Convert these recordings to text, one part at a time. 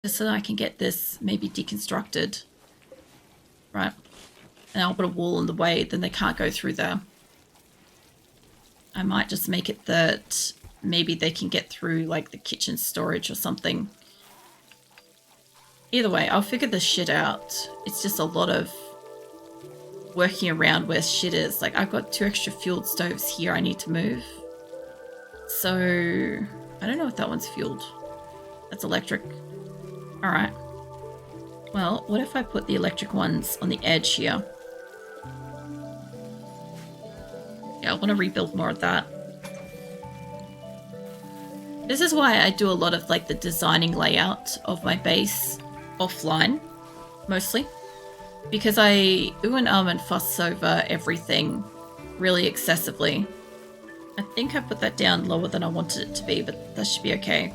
Just so that I can get this maybe deconstructed. Right. And I'll put a wall in the way, then they can't go through there. I might just make it that maybe they can get through like the kitchen storage or something. Either way, I'll figure this shit out. It's just a lot of working around where shit is. Like, I've got 2 extra fueled stoves here I need to move. So, I don't know if that one's fueled. That's electric. Alright. Well, what if I put the electric ones on the edge here? Yeah, I want to rebuild more of that. This is why I do a lot of like the designing layout of my base offline, mostly. Because I and and fuss over everything really excessively. I think I put that down lower than I wanted it to be, but that should be okay.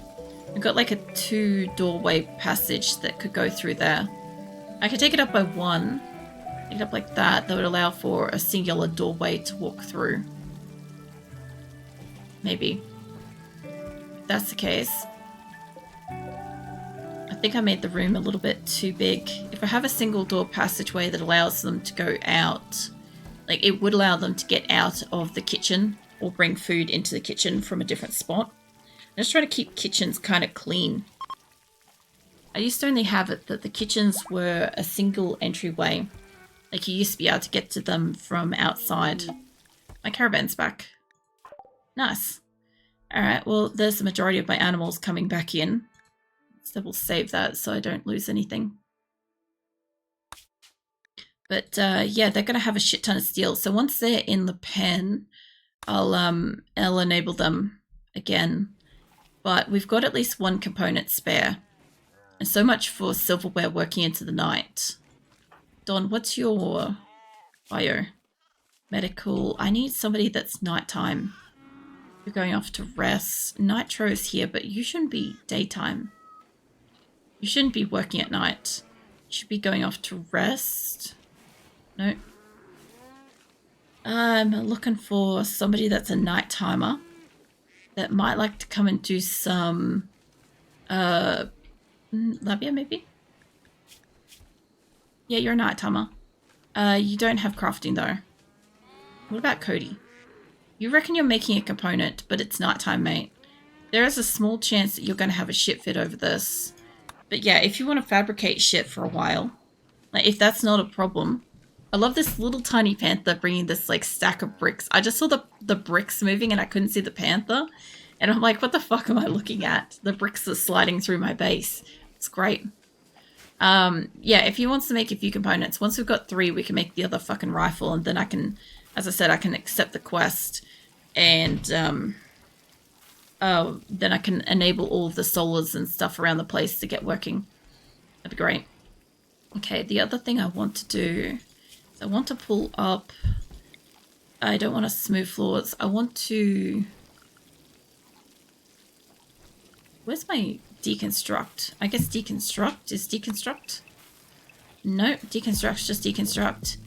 I've got like a 2 doorway passage that could go through there. I could take it up by 1. Take it up like that. That would allow for a singular doorway to walk through. Maybe. If that's the case. I think I made the room a little bit too big. If I have a single door passageway that allows them to go out, like it would allow them to get out of the kitchen or bring food into the kitchen from a different spot. I'm just trying to keep kitchens kind of clean. I used to only have it that the kitchens were a single entryway. Like you used to be able to get to them from outside. My caravan's back. Nice. Alright, well there's the majority of my animals coming back in. So we'll save that so I don't lose anything. But yeah, they're going to have a shit ton of steel. So once they're in the pen, I'll enable them again. But we've got at least 1 component spare. And so much for silverware working into the night. Don, what's your bio? Medical. I need somebody that's nighttime. You're going off to rest. Nitro's here, but you shouldn't be daytime. You shouldn't be working at night. You should be going off to rest. No. I'm looking for somebody that's a night timer that might like to come and do some Labia maybe? Yeah, you're a night timer. You don't have crafting though. What about Cody? You reckon you're making a component, but it's nighttime, mate. There is a small chance that you're going to have a shit fit over this. But yeah, if you want to fabricate shit for a while, like if that's not a problem. I love this little tiny panther bringing this like stack of bricks. I just saw the bricks moving and I couldn't see the panther. And I'm like, what the fuck am I looking at? The bricks are sliding through my base. It's great. Yeah, if he wants to make a few components, once we've got 3, we can make the other fucking rifle. And then I can, as I said, I can accept the quest. And then I can enable all of the solars and stuff around the place to get working. That'd be great. Okay, the other thing I want to do is I want to pull up. I don't want to smooth floors. I want to... Where's my deconstruct? I guess deconstruct is deconstruct? No, deconstruct's just deconstruct.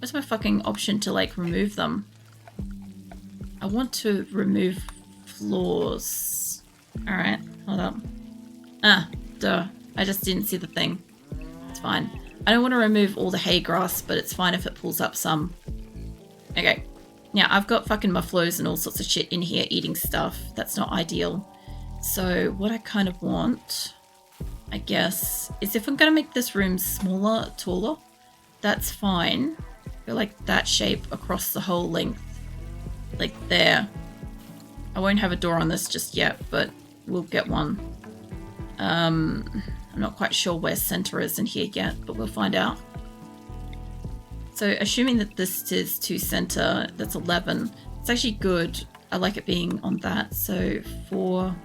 Where's my fucking option to like remove them? I want to remove floors. Alright, hold up. Ah, duh. I just didn't see the thing. It's fine. I don't want to remove all the hay grass, but it's fine if it pulls up some. Okay. Now, I've got fucking muffaloes and all sorts of shit in here eating stuff. That's not ideal. So, what I kind of want, I guess, is if I'm going to make this room smaller, taller, that's fine. Go like that shape across the whole length. Like there. I won't have a door on this just yet, but we'll get one. I'm not quite sure where center is in here yet, but we'll find out. So assuming that this is to center, that's 11. It's actually good. I like it being on that. So 4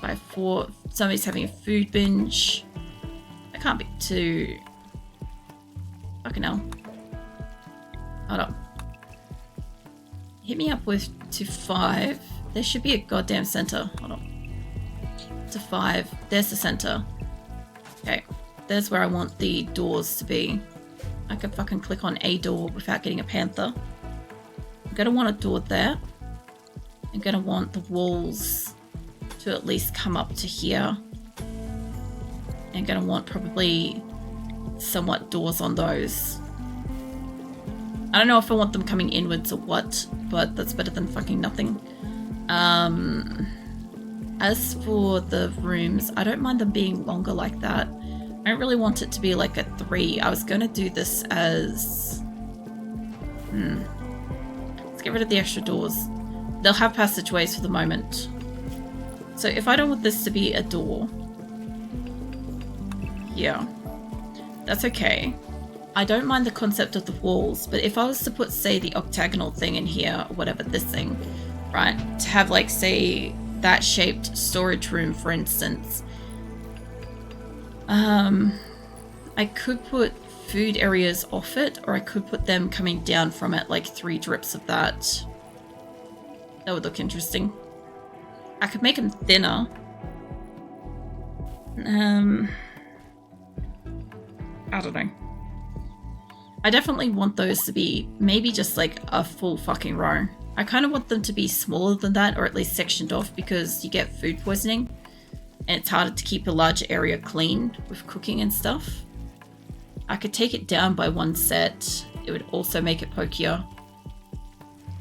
by 4. Somebody's having a food binge. That can't be too... Fucking hell. Hold up. Hit me up with to 5. There should be a goddamn center. Hold on. To 5. There's the center. Okay. There's where I want the doors to be. I could fucking click on a door without getting a panther. I'm gonna want a door there. I'm gonna want the walls to at least come up to here. And gonna want probably somewhat doors on those. I don't know if I want them coming inwards or what, but that's better than fucking nothing. As for the rooms, I don't mind them being longer like that. I don't really want it to be like a 3. I was gonna do this as... Let's get rid of the extra doors. They'll have passageways for the moment. So if I don't want this to be a door... Yeah. That's okay. I don't mind the concept of the walls, but if I was to put, say, the octagonal thing in here, or whatever, this thing, right? To have, like, say, that shaped storage room, for instance. I could put food areas off it, or I could put them coming down from it, like 3 drips of that. That would look interesting. I could make them thinner. I don't know. I definitely want those to be maybe just like a full fucking row. I kind of want them to be smaller than that, or at least sectioned off, because you get food poisoning and it's harder to keep a large area clean with cooking and stuff. I could take it down by 1 set. It would also make it pokier.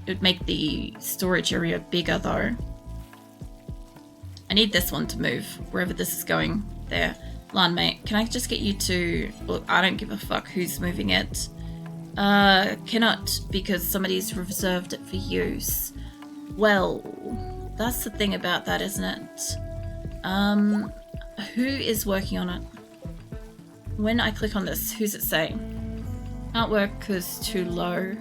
It would make the storage area bigger though. I need this one to move wherever this is going. There. Lan mate, can I just get you to... Look, I don't give a fuck who's moving it. Cannot, because somebody's reserved it for use. Well, that's the thing about that, isn't it? Who is working on it? When I click on this, who's it say? Can't work because too low.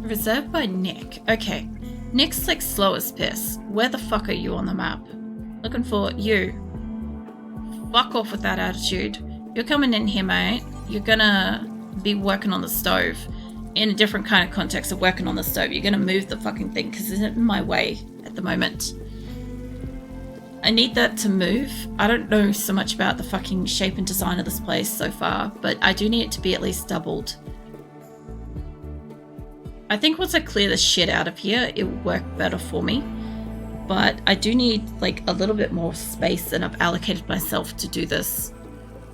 Reserved by Nick. Okay. Nick's like slow as piss. Where the fuck are you on the map? Looking for you. Fuck off with that attitude. You're coming in here, mate. You're gonna be working on the stove. In a different kind of context of working on the stove. You're gonna move the fucking thing because it's in my way at the moment. I need that to move. I don't know so much about the fucking shape and design of this place so far, but I do need it to be at least doubled. I think once I clear the shit out of here, it will work better for me. But I do need like a little bit more space than I've allocated myself to do this.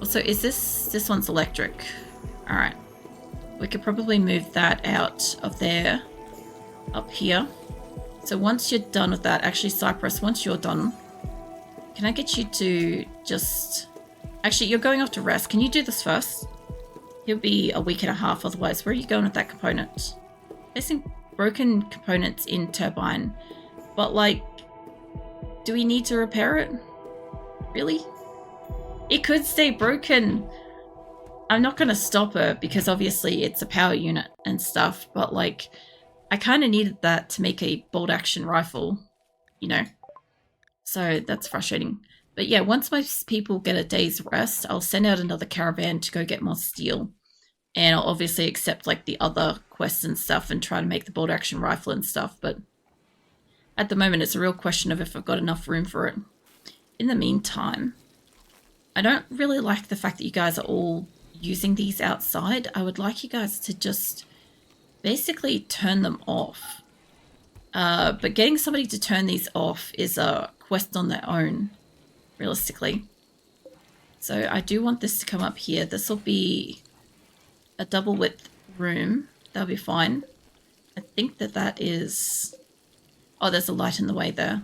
Also, is this one's electric? All right. We could probably move that out of there, up here. So once you're done with that, actually Cypress, once you're done, can I get you to just... Actually, you're going off to rest. Can you do this first? He'll be a week and a half otherwise. Where are you going with that component? Placing broken components in turbine. But like, do we need to repair it? Really? It could stay broken. I'm not going to stop her because obviously it's a power unit and stuff. But like, I kind of needed that to make a bolt action rifle, you know? So that's frustrating. But yeah, once my people get a day's rest, I'll send out another caravan to go get more steel. And I'll obviously accept like the other quests and stuff and try to make the bolt action rifle and stuff. But at the moment, it's a real question of if I've got enough room for it. In the meantime, I don't really like the fact that you guys are all using these outside. I would like you guys to just basically turn them off. But getting somebody to turn these off is a quest on their own, realistically. So I do want this to come up here. This will be a double width room. That'll be fine. I think that is... Oh, there's a light in the way there.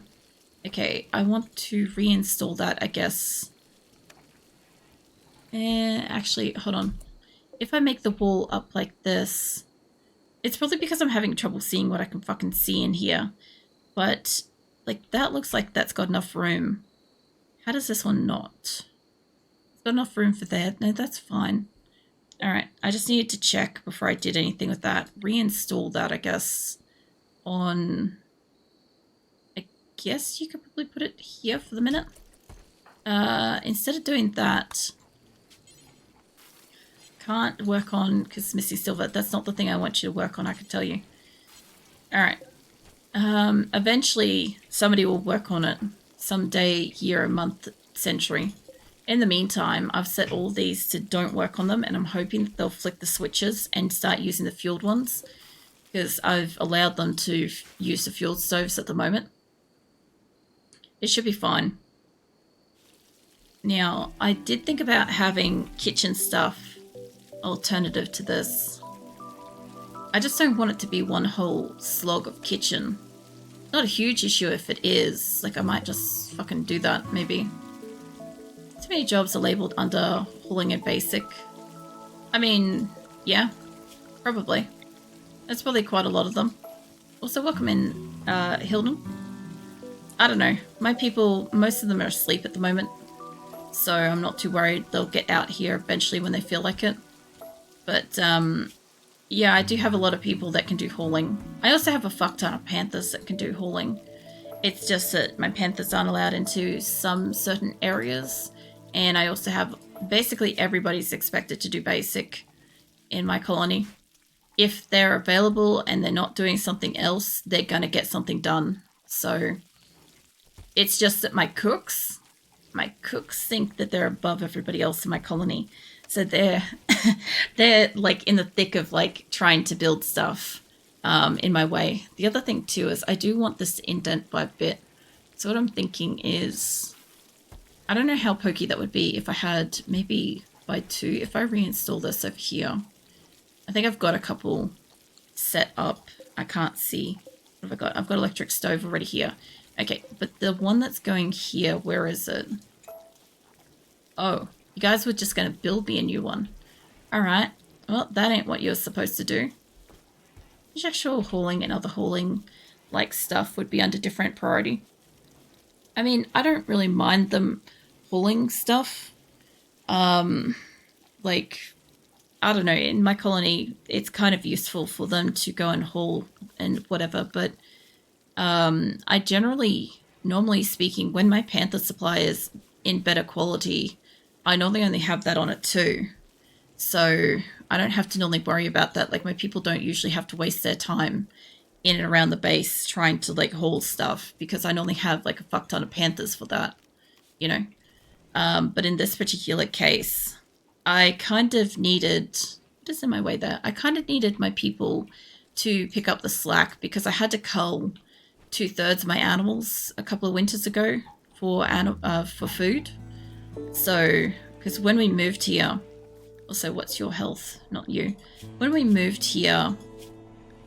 Okay, I want to reinstall that, I guess. Actually, hold on. If I make the wall up like this... It's probably because I'm having trouble seeing what I can fucking see in here. But, like, that looks like that's got enough room. How does this one not? It's got enough room for that. No, that's fine. Alright, I just needed to check before I did anything with that. Reinstall that, I guess, on... I guess you could probably put it here for the minute. Instead of doing that... Can't work on, because Missy Silver, that's not the thing I want you to work on, I can tell you. Alright. Eventually, somebody will work on it. Someday, year, month, century. In the meantime, I've set all these to don't work on them, and I'm hoping that they'll flick the switches and start using the fueled ones, because I've allowed them to use the fueled stoves at the moment. It should be fine. Now, I did think about having kitchen stuff alternative to this. I just don't want it to be one whole slog of kitchen. Not a huge issue if it is. Like, I might just fucking do that, maybe. Too many jobs are labeled under hauling and basic. I mean, yeah, probably. There's probably quite a lot of them. Also, welcome in, Hilden. I don't know. My people, most of them are asleep at the moment. So I'm not too worried. They'll get out here eventually when they feel like it. But, yeah, I do have a lot of people that can do hauling. I also have a fuck ton of panthers that can do hauling. It's just that my panthers aren't allowed into some certain areas. And I also have... basically everybody's expected to do basic in my colony. If they're available and they're not doing something else, they're going to get something done. So it's just that my cooks think that they're above everybody else in my colony. So they're like in the thick of like trying to build stuff in my way. The other thing too is I do want this to indent by a bit. So what I'm thinking is, I don't know how pokey that would be if I had maybe by 2, if I reinstall this over here. I think I've got a couple set up. I can't see. What have I got? I've got electric stove already here. Okay, but the one that's going here, where is it? Oh, you guys were just going to build me a new one. Alright, well, that ain't what you're supposed to do. Actual hauling and other hauling like stuff would be under different priority. I mean, I don't really mind them hauling stuff. Like, I don't know, in my colony, it's kind of useful for them to go and haul and whatever, but I generally, normally speaking, when my panther supply is in better quality, I normally only have that on it too. So I don't have to normally worry about that. Like, my people don't usually have to waste their time in and around the base trying to like haul stuff, because I normally have like a fuck ton of panthers for that, you know. But in this particular case, I kind of needed, what is in my way there? I kind of needed my people to pick up the slack, because I had to cull 2/3 of my animals a couple of winters ago for food. So, because when we moved here, also, what's your health? Not you. When we moved here,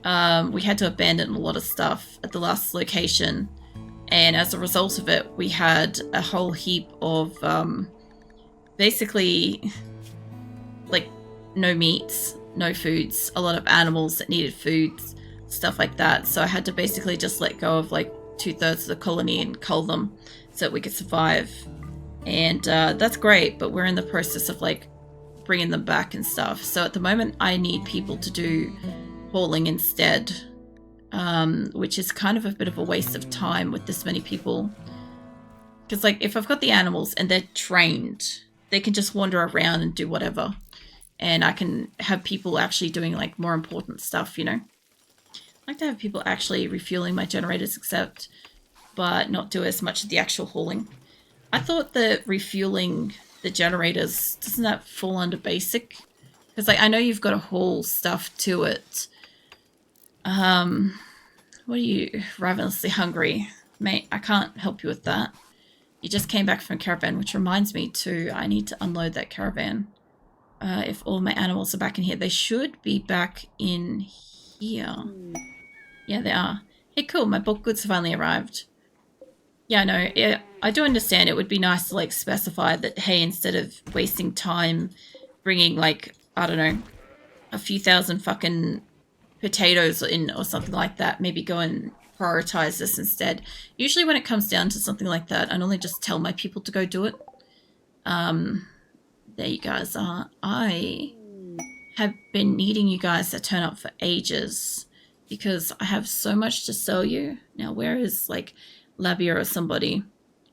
we had to abandon a lot of stuff at the last location, and as a result of it, we had a whole heap of basically like no meats, no foods, a lot of animals that needed foods, stuff like that. So I had to basically just let go of like 2/3 of the colony and cull them so that we could survive. And that's great, but we're in the process of like bringing them back and stuff. So at the moment, I need people to do hauling instead, which is kind of a bit of a waste of time with this many people. Because like, if I've got the animals and they're trained, they can just wander around and do whatever. And I can have people actually doing like more important stuff, you know. I like to have people actually refueling my generators, but not do as much of the actual hauling. I thought that refueling the generators, doesn't that fall under basic? Because like, I know you've got to haul stuff to it. What are you, ravenously hungry? Mate, I can't help you with that. You just came back from a caravan, which reminds me too, I need to unload that caravan. If all my animals are back in here. They should be back in here. Yeah, they are. Hey, cool, my bulk goods have finally arrived. Yeah, no, I do understand it would be nice to like specify that, hey, instead of wasting time bringing like, I don't know, a few thousand fucking potatoes in or something like that, maybe go and prioritize this instead. Usually when it comes down to something like that, I normally just tell my people to go do it. There you guys are. I have been needing you guys to turn up for ages because I have so much to sell you. Now, where is like Labia or somebody?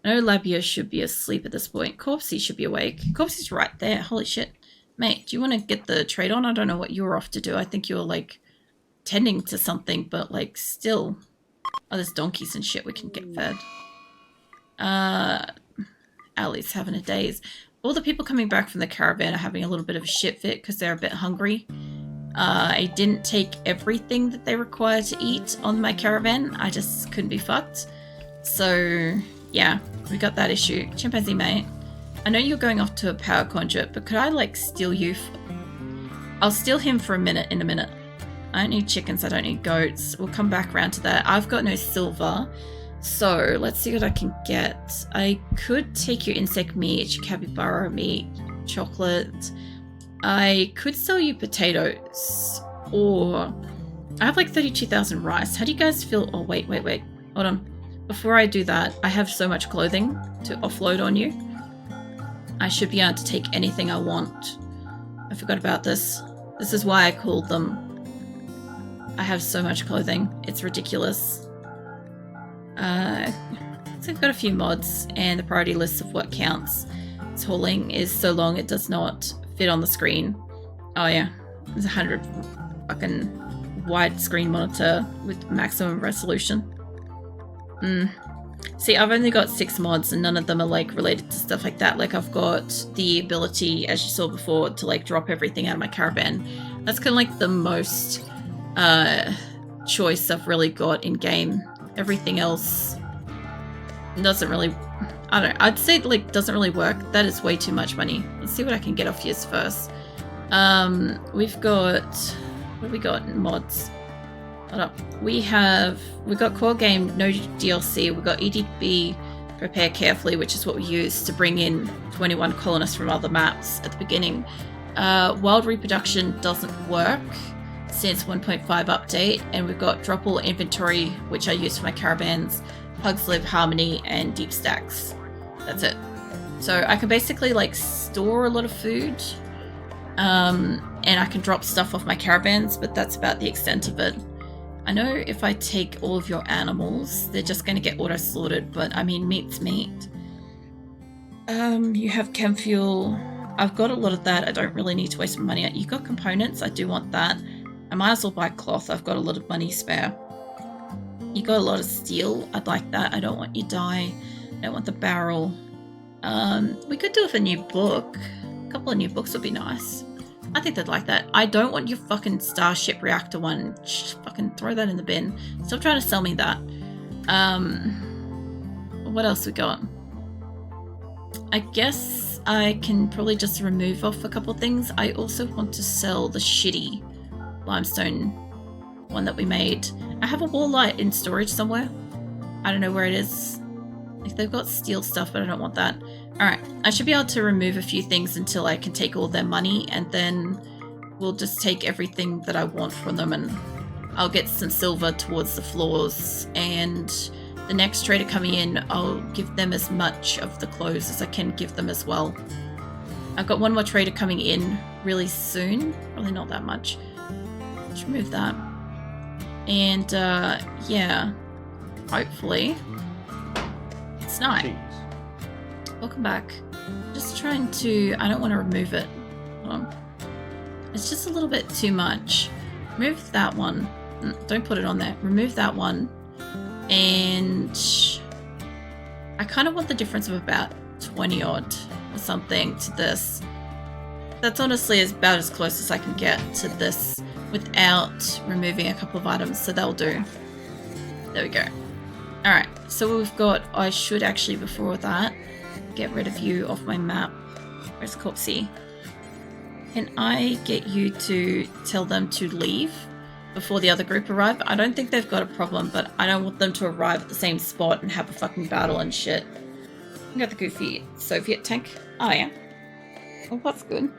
I know Labia should be asleep at this point. Corpsey should be awake. Corpsey's right there. Holy shit. Mate, do you want to get the trade on? I don't know what you were off to do. I think you were like tending to something, but like still. Oh, there's donkeys and shit we can get fed. Ali's having a daze. All the people coming back from the caravan are having a little bit of a shit fit because they're a bit hungry. I didn't take everything that they require to eat on my caravan. I just couldn't be fucked. So, Yeah, we got that issue. Chimpanzee mate, I know you're going off to a power conduit, but could I like steal you? I'll steal him for a minute in a minute. I don't need chickens, I don't need goats. We'll come back around to that. I've got no silver, so let's see what I can get. I could take your insect meat, your capybara meat, chocolate. I could sell you potatoes, or I have like 32,000 rice. How do you guys feel? Oh, wait. Hold on. Before I do that, I have so much clothing to offload on you. I should be able to take anything I want. I forgot about this. This is why I called them. I have so much clothing. It's ridiculous. So I've got a few mods, and the priority list of what counts. Tooling is so long it does not fit on the screen. Oh yeah, there's 100 fucking widescreen monitor with maximum resolution. See, I've only got 6 mods and none of them are like related to stuff like that. Like I've got the ability, as you saw before, to like drop everything out of my caravan. That's kind of like the most choice I've really got in game. Everything else doesn't really, I don't know, I'd say like doesn't really work. That is way too much money. Let's see what I can get off yours first. We've got, what have we got in mods? Hold up. We got core game, no DLC. We've got EdB Prepare Carefully, which is what we use to bring in 21 colonists from other maps at the beginning. Wild Reproduction doesn't work since 1.5 update, and we've got drop all inventory, which I use for my caravans, HugsLib, Harmony, and deep stacks. That's it. So I can basically like store a lot of food, and I can drop stuff off my caravans, but that's about the extent of it. I know if I take all of your animals, they're just going to get auto-slaughtered, but I mean, meat's meat. You have chem fuel. I've got a lot of that. I don't really need to waste my money. You got components. I do want that. I might as well buy cloth. I've got a lot of money spare. You got a lot of steel. I'd like that. I don't want your dye. I don't want the barrel. We could do with a new book. A couple of new books would be nice. I think they'd like that. I don't want your fucking Starship Reactor one. Fucking throw that in the bin. Stop trying to sell me that. What else we got? I guess I can probably just remove off a couple things. I also want to sell the shitty limestone one that we made. I have a wall light in storage somewhere. I don't know where it is. Like, they've got steel stuff, but I don't want that. Alright, I should be able to remove a few things until I can take all their money, and then we'll just take everything that I want from them, and I'll get some silver towards the floors, and the next trader coming in, I'll give them as much of the clothes as I can give them as well. I've got one more trader coming in really soon. Probably not that much. Let's remove that. And, yeah. Hopefully. It's night. Welcome back. Just trying to... I don't want to remove it. It's just a little bit too much. Remove that one. Don't put it on there. Remove that one. And... I kind of want the difference of about 20 odd or something to this. That's honestly about as close as I can get to this without removing a couple of items, so that'll do. There we go. Alright, so we've got... I should actually, before that, get rid of you off my map. Where's Corpsey? Can I get you to tell them to leave before the other group arrive? I don't think they've got a problem, but I don't want them to arrive at the same spot and have a fucking battle and shit. I got the goofy Soviet tank. Oh yeah. Well, that's good.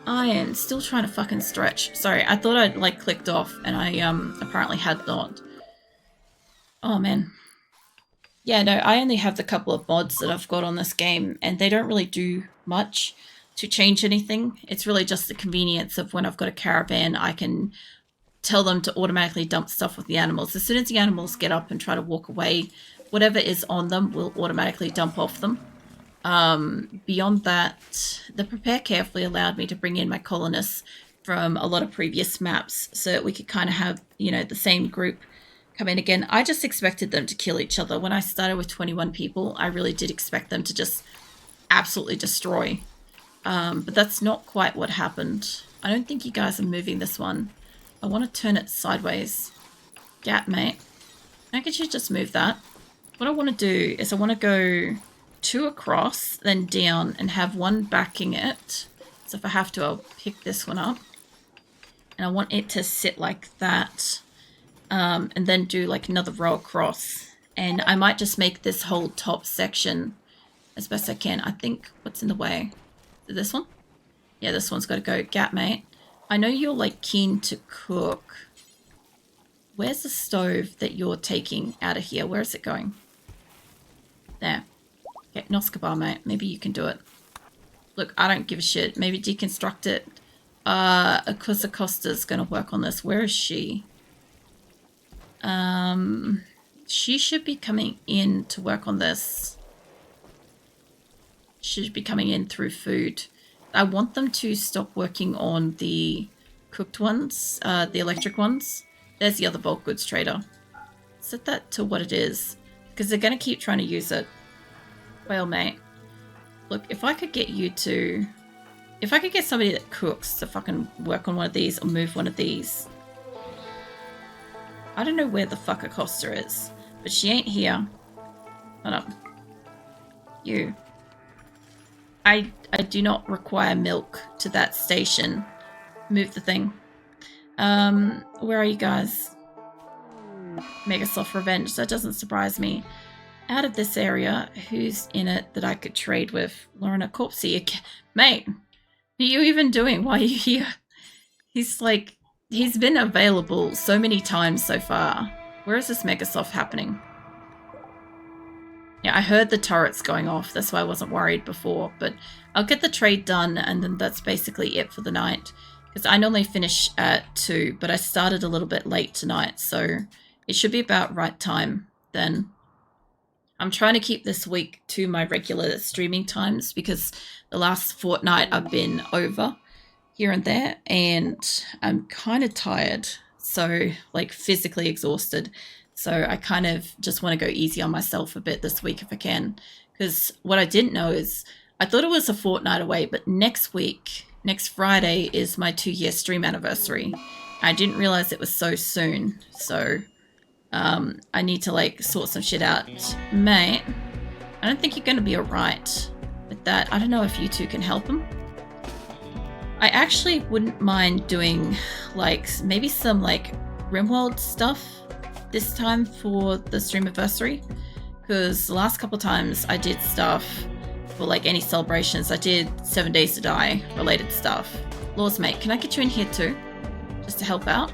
I am still trying to fucking stretch. Sorry, I thought I'd like clicked off and I apparently had not. Oh man. Yeah, no, I only have the couple of mods that I've got on this game, and they don't really do much to change anything. It's really just the convenience of when I've got a caravan, I can tell them to automatically dump stuff with the animals. As soon as the animals get up and try to walk away, whatever is on them will automatically dump off them. Beyond that, the Prepare Carefully allowed me to bring in my colonists from a lot of previous maps so that we could kind of have, you know, the same group come in again. I just expected them to kill each other. When I started with 21 people, I really did expect them to just absolutely destroy. But that's not quite what happened. I don't think you guys are moving this one. I want to turn it sideways. Gat, mate. How could you just move that? what I want to do is I want to go 2 across, then down, and have 1 backing it. So if I have to, I'll pick this one up. And I want it to sit like that. And then do like another row across. And I might just make this whole top section as best I can. I think, what's in the way? Is it this one? Yeah, this one's got to go. Gap, mate. I know you're like keen to cook. Where's the stove that you're taking out of here? Where is it going? There. Okay, Noskabar, mate. Maybe you can do it. Look, I don't give a shit. Maybe deconstruct it. Akusa Costa's gonna work on this. Where is she? She should be coming in to work on this. She should be coming in through food. I want them to stop working on the cooked ones, the electric ones. There's the other bulk goods trader. Set that to what it is, because they're going to keep trying to use it. Well, mate, look, if I could get you to... If I could get somebody that cooks to fucking work on one of these or move one of these. I don't know where the fuck Acosta is, but she ain't here. Hold up. You. I do not require milk to that station. Move the thing. Where are you guys? Megasoft Revenge. That doesn't surprise me. Out of this area, who's in it that I could trade with? Lorna Corpsey. Mate, what are you even doing? Why are you here? He's like... He's been available so many times so far. Where is this Megasoft happening? Yeah, I heard the turrets going off. That's why I wasn't worried before. But I'll get the trade done, and then that's basically it for the night. Because I normally finish at 2, but I started a little bit late tonight. So it should be about right time then. I'm trying to keep this week to my regular streaming times, because the last fortnight I've been over here and there, and I'm kind of tired. So, like, physically exhausted. So I kind of just want to go easy on myself a bit this week if I can. Because what I didn't know is, I thought it was a fortnight away, but next week, next Friday, is my 2-year stream anniversary. I didn't realize it was so soon. So I need to, like, sort some shit out. Mate, I don't think you're going to be alright with that. I don't know if you two can help him. I actually wouldn't mind doing, like, maybe some, like, RimWorld stuff this time for the stream anniversary, because the last couple times I did stuff for, like, any celebrations. I did 7 Days to Die related stuff. Laws, mate, can I get you in here too, just to help out?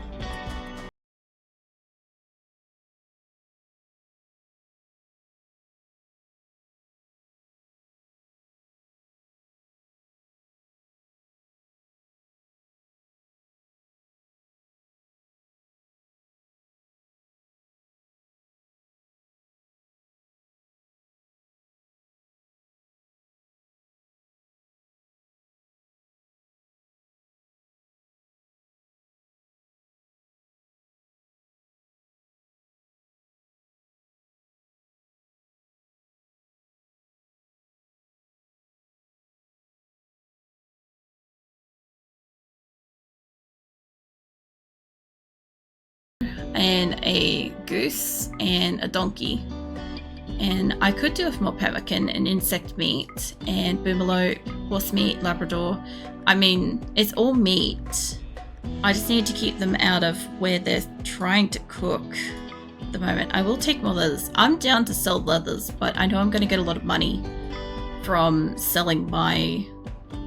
And a goose and a donkey. And I could do with more pemmican and insect meat and boomallow, horse meat, Labrador. I mean, it's all meat. I just need to keep them out of where they're trying to cook at the moment. I will take more leathers. I'm down to sell leathers, but I know I'm going to get a lot of money from selling my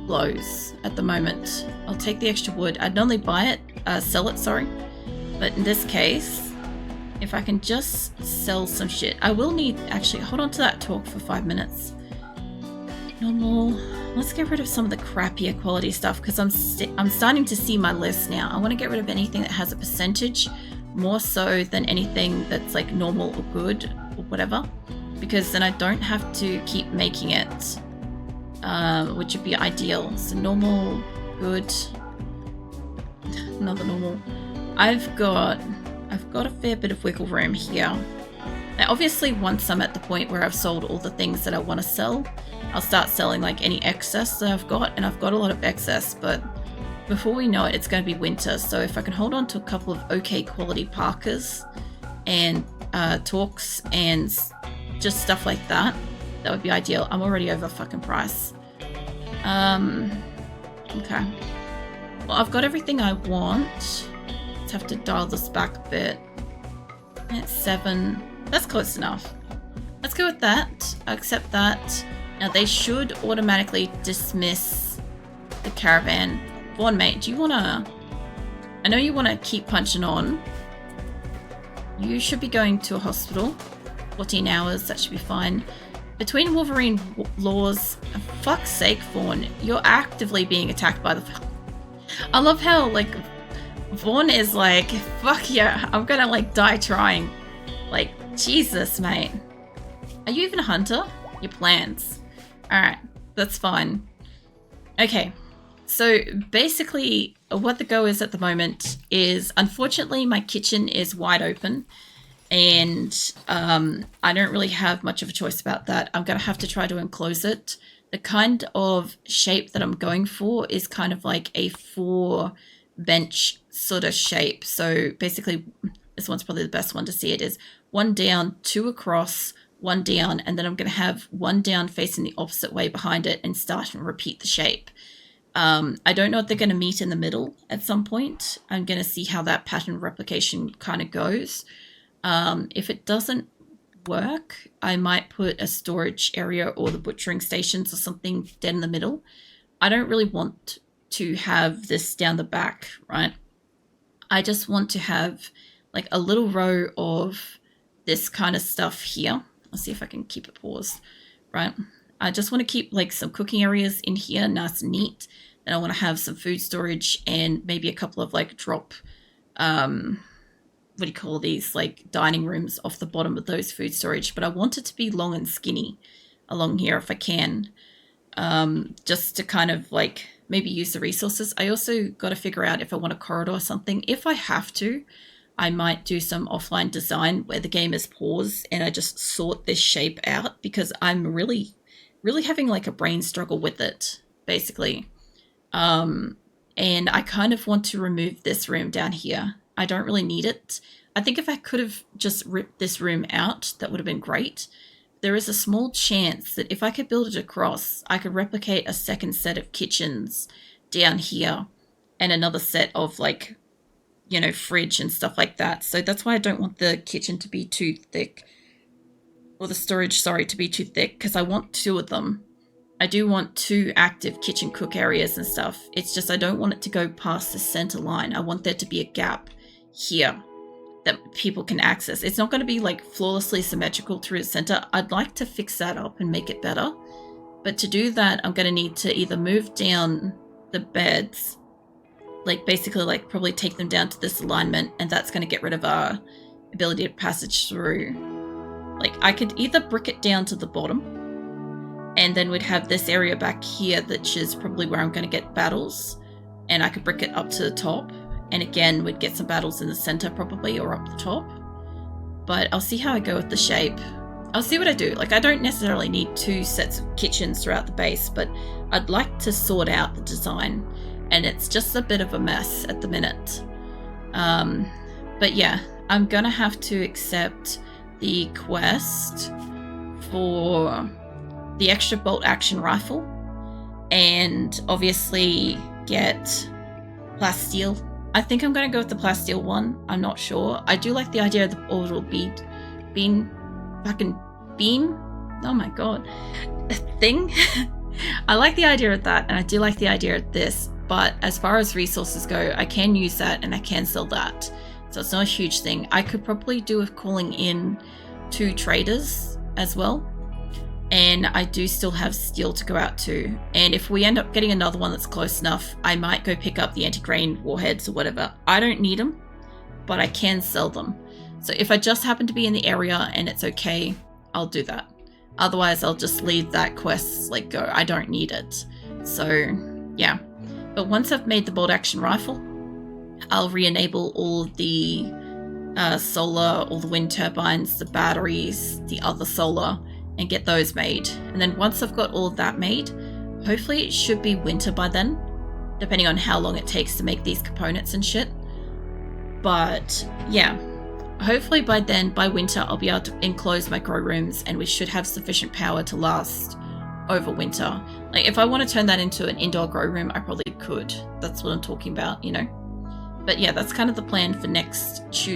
clothes at the moment. I'll take the extra wood. I'd normally buy it, sell it, sorry. But in this case, if I can just sell some shit. I will need, actually, hold on to that talk for 5 minutes. Normal. Let's get rid of some of the crappier quality stuff, because I'm starting to see my list now. I want to get rid of anything that has a percentage, more so than anything that's like normal or good or whatever, because then I don't have to keep making it, which would be ideal. So normal, good, another normal. I've got a fair bit of wiggle room here. Now, obviously, once I'm at the point where I've sold all the things that I want to sell, I'll start selling like any excess that I've got, and I've got a lot of excess, but before we know it, it's going to be winter. So if I can hold on to a couple of okay quality parkas and talks and just stuff like that, that would be ideal. I'm already over fucking price. Okay. Well, I've got everything I want. Let's have to dial this back a bit. It's 7. That's close enough. Let's go with that. I accept that. Now they should automatically dismiss the caravan. Vaughn, mate, do you wanna... I know you wanna keep punching on. You should be going to a hospital. 14 hours, that should be fine. Between Wolverine laws, for fuck's sake, Vaughn, you're actively being attacked by the... I love how, like, Vaughn is like, fuck yeah, I'm gonna, like, die trying. Like, Jesus, mate. Are you even a hunter? Your plans. Alright, that's fine. Okay, so basically what the go is at the moment is, unfortunately, my kitchen is wide open. And I don't really have much of a choice about that. I'm going to have to try to enclose it. The kind of shape that I'm going for is kind of like a 4-bench sort of shape. So basically, this one's probably the best one to see it, is 1 down, 2 across, 1 down, and then I'm going to have 1 down facing the opposite way behind it and start and repeat the shape. I don't know if they're going to meet in the middle at some point. I'm going to see how that pattern replication kind of goes. If it doesn't work, I might put a storage area or the butchering stations or something dead in the middle. I don't really want to have this down the back, right? I just want to have like a little row of this kind of stuff here. Let's see if I can keep it paused, right? I just want to keep like some cooking areas in here, nice and neat. Then I want to have some food storage and maybe a couple of like drop, what do you call these, like dining rooms off the bottom of those food storage. But I want it to be long and skinny along here if I can, just to kind of like maybe use the resources. I also got to figure out if I want a corridor or something. If I have to, I might do some offline design where the game is paused and I just sort this shape out, because I'm really having like a brain struggle with it, basically. And I kind of want to remove this room down here. I don't really need it. I think if I could have just ripped this room out, that would have been great. There is a small chance that if I could build it across, I could replicate a second set of kitchens down here and another set of like, you know, fridge and stuff like that. So that's why I don't want the kitchen to be too thick, or the storage, sorry, to be too thick, because I want 2 of them. I do want 2 active kitchen cook areas and stuff. It's just I don't want it to go past the center line. I want there to be a gap here that people can access. It's not going to be like flawlessly symmetrical through the center. I'd like to fix that up and make it better. But to do that, I'm going to need to either move down the beds, like basically like probably take them down to this alignment, and that's going to get rid of our ability to passage through. Like I could either brick it down to the bottom, and then we'd have this area back here, which is probably where I'm going to get battles, and I could brick it up to the top. And again, we'd get some battles in the center probably, or up the top. But I'll see how I go with the shape. I'll see what I do. Like, I don't necessarily need 2 sets of kitchens throughout the base, but I'd like to sort out the design. And it's just a bit of a mess at the minute. But yeah, I'm gonna have to accept the quest for the extra bolt action rifle. And obviously get plasteel. I think I'm going to go with the plasteel one. I'm not sure. I do like the idea of the orbital beam. Oh my god. Thing. I like the idea of that, and I do like the idea of this. But as far as resources go, I can use that and I can sell that. So it's not a huge thing. I could probably do with calling in 2 traders as well. And I do still have steel to go out to. And if we end up getting another one that's close enough, I might go pick up the anti-grain warheads or whatever. I don't need them, but I can sell them. So if I just happen to be in the area and it's okay, I'll do that. Otherwise, I'll just leave that quest like go. I don't need it. So yeah. But once I've made the bolt action rifle, I'll re-enable all the solar, all the wind turbines, the batteries, the other solar, and get those made. And then once I've got all of that made, hopefully it should be winter by then, depending on how long it takes to make these components and shit. But yeah, hopefully by then, by winter, I'll be able to enclose my grow rooms and we should have sufficient power to last over winter. Like, if I want to turn that into an indoor grow room, I probably could. That's what I'm talking about, you know. But yeah, that's kind of the plan for next Tuesday.